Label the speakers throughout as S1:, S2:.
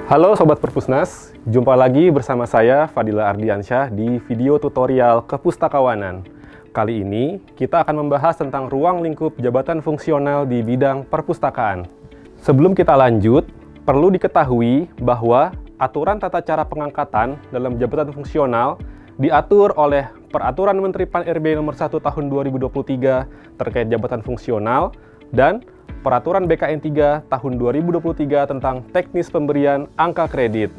S1: Halo Sobat Perpusnas, jumpa lagi bersama saya Fadila Ardiansyah di video tutorial kepustakawanan. Kali ini kita akan membahas tentang ruang lingkup jabatan fungsional di bidang perpustakaan. Sebelum kita lanjut, perlu diketahui bahwa aturan tata cara pengangkatan dalam jabatan fungsional diatur oleh Peraturan Menteri Pan-RB Nomor 1 Tahun 2023 terkait jabatan fungsional dan Peraturan BKN 3 Tahun 2023 tentang teknis pemberian angka kredit.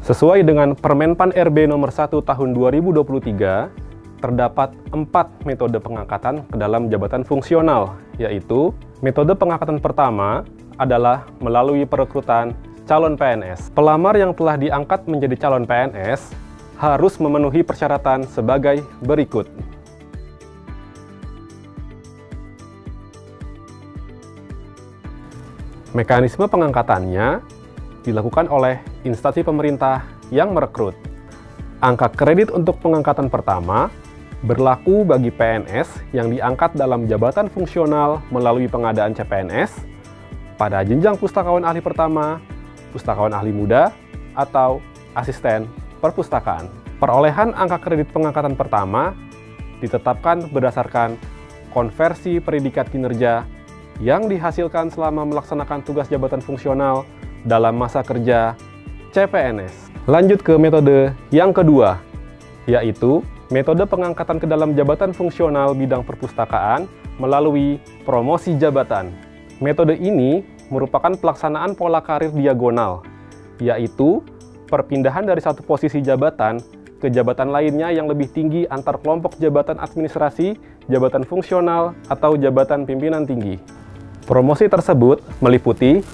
S1: Sesuai dengan Permen Pan-RB Nomor 1 Tahun 2023, terdapat 4 metode pengangkatan ke dalam jabatan fungsional, yaitu metode pengangkatan pertama adalah melalui perekrutan calon PNS. Pelamar yang telah diangkat menjadi calon PNS harus memenuhi persyaratan sebagai berikut. Mekanisme pengangkatannya dilakukan oleh instansi pemerintah yang merekrut. Angka kredit untuk pengangkatan pertama berlaku bagi PNS yang diangkat dalam jabatan fungsional melalui pengadaan CPNS pada jenjang pustakawan ahli pertama, pustakawan ahli muda, atau asisten perpustakaan. Perolehan angka kredit pengangkatan pertama ditetapkan berdasarkan konversi predikat kinerja yang dihasilkan selama melaksanakan tugas jabatan fungsional dalam masa kerja CPNS. Lanjut ke metode yang kedua, yaitu metode pengangkatan ke dalam jabatan fungsional bidang perpustakaan melalui promosi jabatan. Metode ini merupakan pelaksanaan pola karir diagonal, yaitu perpindahan dari satu posisi jabatan ke jabatan lainnya yang lebih tinggi antar kelompok jabatan administrasi, jabatan fungsional, atau jabatan pimpinan tinggi. Promosi tersebut meliputi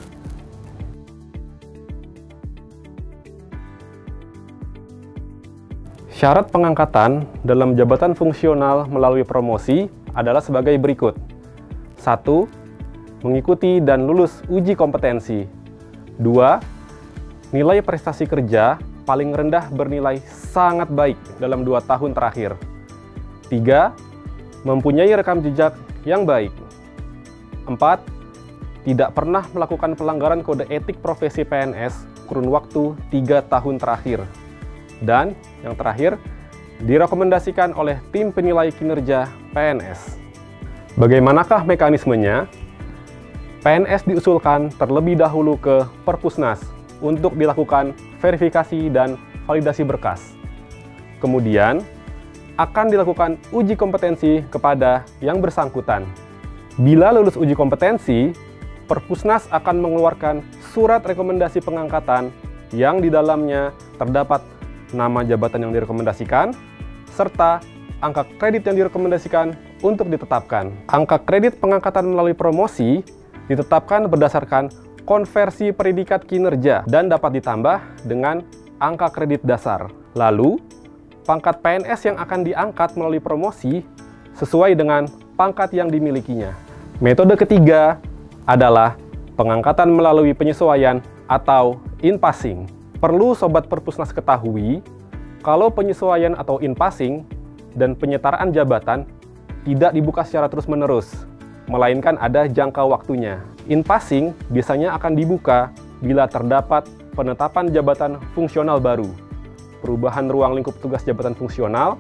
S1: syarat pengangkatan dalam jabatan fungsional melalui promosi adalah sebagai berikut. 1. Mengikuti dan lulus uji kompetensi. 2. Nilai prestasi kerja paling rendah bernilai sangat baik dalam 2 tahun terakhir. 3. Mempunyai rekam jejak yang baik. 4. Tidak pernah melakukan pelanggaran kode etik profesi PNS kurun waktu 3 tahun terakhir. Dan yang terakhir, direkomendasikan oleh tim penilai kinerja PNS. Bagaimanakah mekanismenya? PNS diusulkan terlebih dahulu ke Perpusnas untuk dilakukan verifikasi dan validasi berkas. Kemudian, akan dilakukan uji kompetensi kepada yang bersangkutan. Bila lulus uji kompetensi, Perpusnas akan mengeluarkan surat rekomendasi pengangkatan yang di dalamnya terdapat nama jabatan yang direkomendasikan, serta angka kredit yang direkomendasikan untuk ditetapkan. Angka kredit pengangkatan melalui promosi ditetapkan berdasarkan konversi predikat kinerja dan dapat ditambah dengan angka kredit dasar. Lalu, pangkat PNS yang akan diangkat melalui promosi sesuai dengan pangkat yang dimilikinya. Metode ketiga adalah pengangkatan melalui penyesuaian atau in-passing. Perlu Sobat Perpusnas ketahui, kalau penyesuaian atau in-passing dan penyetaraan jabatan tidak dibuka secara terus-menerus, melainkan ada jangka waktunya. In-passing biasanya akan dibuka bila terdapat penetapan jabatan fungsional baru, perubahan ruang lingkup tugas jabatan fungsional,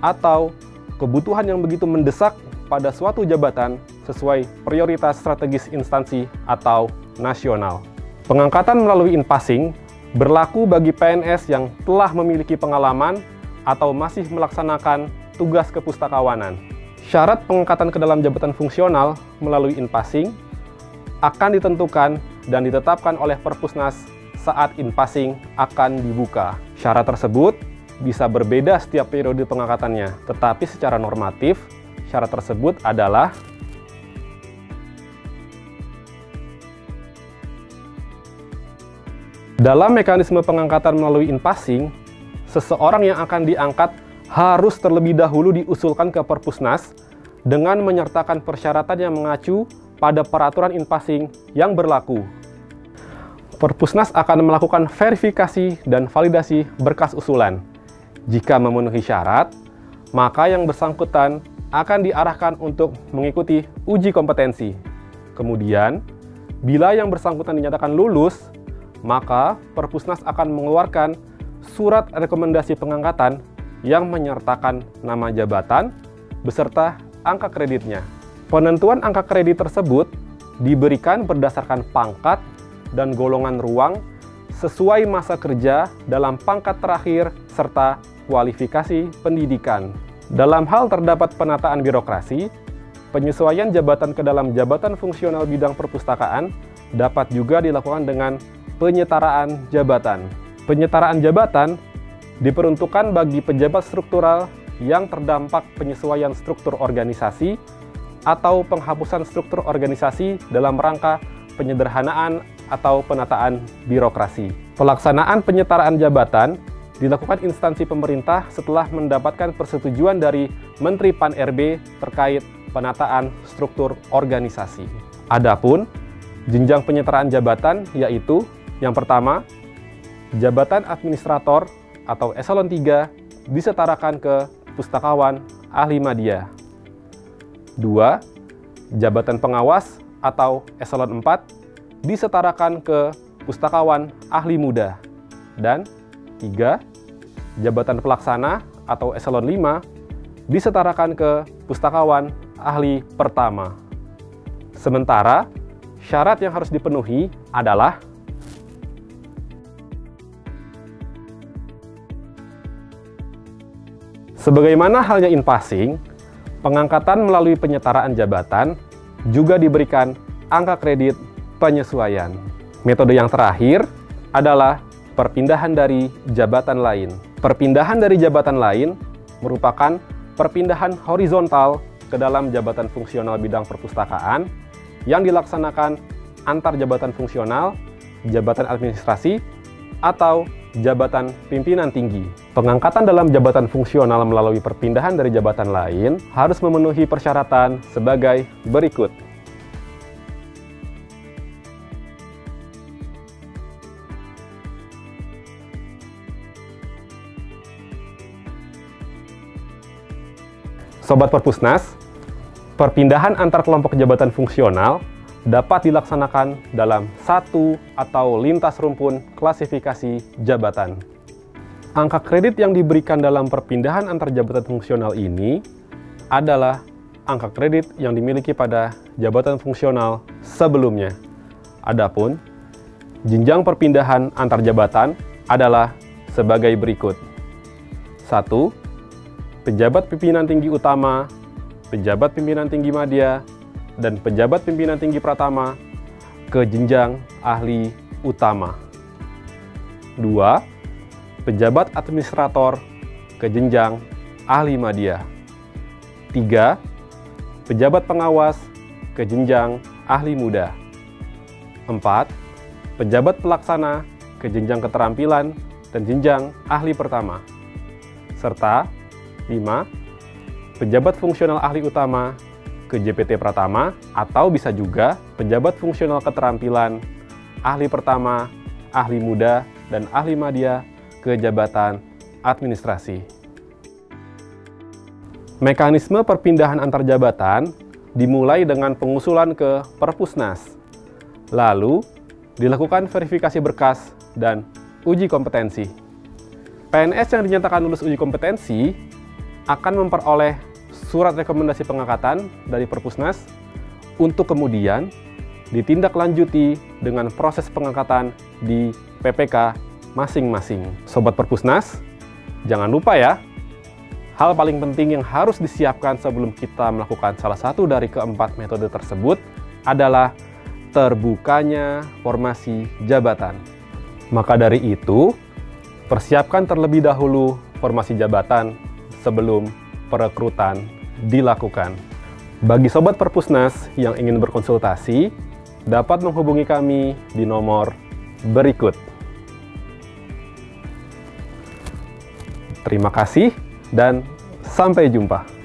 S1: atau kebutuhan yang begitu mendesak pada suatu jabatan sesuai prioritas strategis instansi atau nasional. Pengangkatan melalui in-passing berlaku bagi PNS yang telah memiliki pengalaman atau masih melaksanakan tugas kepustakawanan. Syarat pengangkatan ke dalam jabatan fungsional melalui in-passing akan ditentukan dan ditetapkan oleh Perpusnas saat in-passing akan dibuka. Syarat tersebut bisa berbeda setiap periode pengangkatannya, tetapi secara normatif, syarat tersebut adalah dalam mekanisme pengangkatan melalui in-passing, seseorang yang akan diangkat harus terlebih dahulu diusulkan ke Perpusnas dengan menyertakan persyaratan yang mengacu pada peraturan in-passing yang berlaku. Perpusnas akan melakukan verifikasi dan validasi berkas usulan. Jika memenuhi syarat, maka yang bersangkutan akan diarahkan untuk mengikuti uji kompetensi. Kemudian, bila yang bersangkutan dinyatakan lulus, maka Perpusnas akan mengeluarkan surat rekomendasi pengangkatan yang menyertakan nama jabatan beserta angka kreditnya. Penentuan angka kredit tersebut diberikan berdasarkan pangkat dan golongan ruang sesuai masa kerja dalam pangkat terakhir serta kualifikasi pendidikan. Dalam hal terdapat penataan birokrasi, penyesuaian jabatan ke dalam jabatan fungsional bidang perpustakaan dapat juga dilakukan dengan penyetaraan jabatan. Penyetaraan jabatan diperuntukkan bagi pejabat struktural yang terdampak penyesuaian struktur organisasi atau penghapusan struktur organisasi dalam rangka penyederhanaan atau penataan birokrasi. Pelaksanaan penyetaraan jabatan dilakukan instansi pemerintah setelah mendapatkan persetujuan dari Menteri Pan-RB terkait penataan struktur organisasi. Adapun jenjang penyetaraan jabatan yaitu yang pertama, jabatan administrator atau eselon 3 disetarakan ke pustakawan ahli madya. 2. Jabatan pengawas atau eselon 4 disetarakan ke pustakawan ahli muda. Dan 3. Jabatan pelaksana atau eselon 5 disetarakan ke pustakawan ahli pertama. Sementara, syarat yang harus dipenuhi adalah sebagaimana halnya in passing, pengangkatan melalui penyetaraan jabatan juga diberikan angka kredit penyesuaian. Metode yang terakhir adalah perpindahan dari jabatan lain. Perpindahan dari jabatan lain merupakan perpindahan horizontal ke dalam jabatan fungsional bidang perpustakaan yang dilaksanakan antar jabatan fungsional, jabatan administrasi, atau jabatan pimpinan tinggi. Pengangkatan dalam jabatan fungsional melalui perpindahan dari jabatan lain harus memenuhi persyaratan sebagai berikut. Sobat Perpusnas, perpindahan antar kelompok jabatan fungsional dapat dilaksanakan dalam satu atau lintas rumpun klasifikasi jabatan. Angka kredit yang diberikan dalam perpindahan antar jabatan fungsional ini adalah angka kredit yang dimiliki pada jabatan fungsional sebelumnya. Adapun, jenjang perpindahan antar jabatan adalah sebagai berikut. 1. Pejabat pimpinan tinggi utama, pejabat pimpinan tinggi madya, dan pejabat pimpinan tinggi pratama ke jenjang ahli utama. 2. Pejabat administrator ke jenjang ahli madya. 3. Pejabat pengawas ke jenjang ahli muda. 4. Pejabat pelaksana ke jenjang keterampilan dan jenjang ahli pertama. Serta 5. Pejabat fungsional ahli utama ke JPT Pratama atau bisa juga pejabat fungsional keterampilan ahli pertama, ahli muda, dan ahli madya ke jabatan administrasi. Mekanisme perpindahan antar jabatan dimulai dengan pengusulan ke Perpusnas, lalu dilakukan verifikasi berkas dan uji kompetensi. PNS yang dinyatakan lulus uji kompetensi akan memperoleh surat rekomendasi pengangkatan dari Perpusnas untuk kemudian ditindaklanjuti dengan proses pengangkatan di PPK masing-masing. Sobat Perpusnas, jangan lupa ya, hal paling penting yang harus disiapkan sebelum kita melakukan salah satu dari keempat metode tersebut adalah terbukanya formasi jabatan. Maka dari itu, persiapkan terlebih dahulu formasi jabatan sebelum perekrutan dilakukan. Bagi Sobat Perpusnas yang ingin berkonsultasi, dapat menghubungi kami di nomor berikut. Terima kasih dan sampai jumpa.